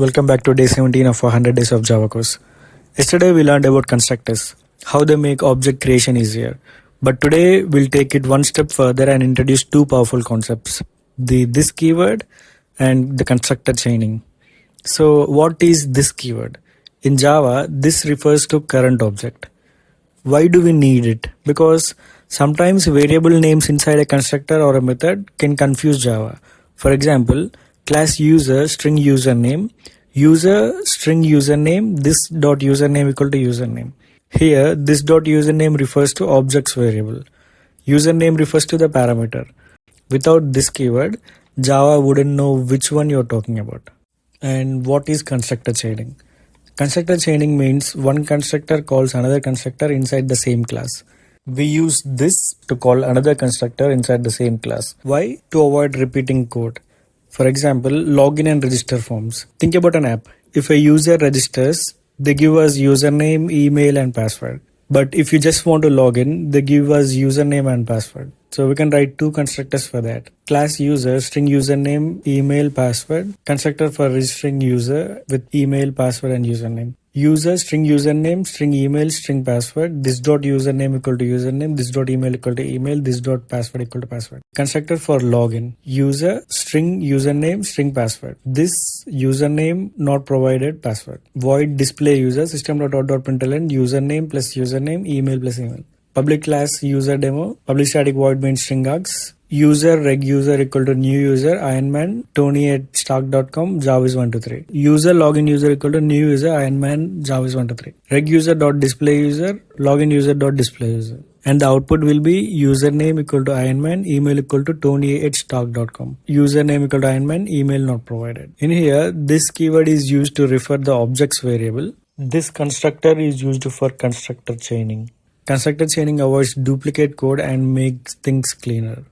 Welcome back to day 17 of our 100 days of Java course. Yesterday we learned about constructors, how they make object creation easier. But today we'll take it one step further and introduce two powerful concepts, the this keyword and the constructor chaining. So what is this keyword? In Java, this refers to current object. Why do we need it? Because sometimes variable names inside a constructor or a method can confuse Java. For example, class user string username, user string username, this dot username equal to username. Here, this dot username refers to objects variable. Username refers to the parameter. Without this keyword, Java wouldn't know which one you're talking about. And what is constructor chaining? Constructor chaining means one constructor calls another constructor inside the same class. We use this to call another constructor inside the same class. Why? To avoid repeating code. For example, login and register forms. Think about an app. If a user registers, they give us username, email and password. But if you just want to log in, they give us username and password. So we can write two constructors for that. Class user, string username, email, password. Constructor for registering user with email, password and username. User, string username, string email, string password. This dot username equal to username. This dot email equal to email. This dot password equal to password. Constructor for login. User, string username, string password. This username not provided password. Void display user, system.out.println, username plus username, email plus email. Public class user demo, public static void main string args, user reg user equal to new user, ironman, tony@stark.com, javis 123. User login user equal to new user, ironman, javis 123. Reg user dot display user, login user dot display user. And the output will be username equal to ironman, email equal to tony@stark.com. Username equal to ironman, email not provided. In here, this keyword is used to refer the objects variable. This constructor is used for constructor chaining. Constructor chaining avoids duplicate code and makes things cleaner.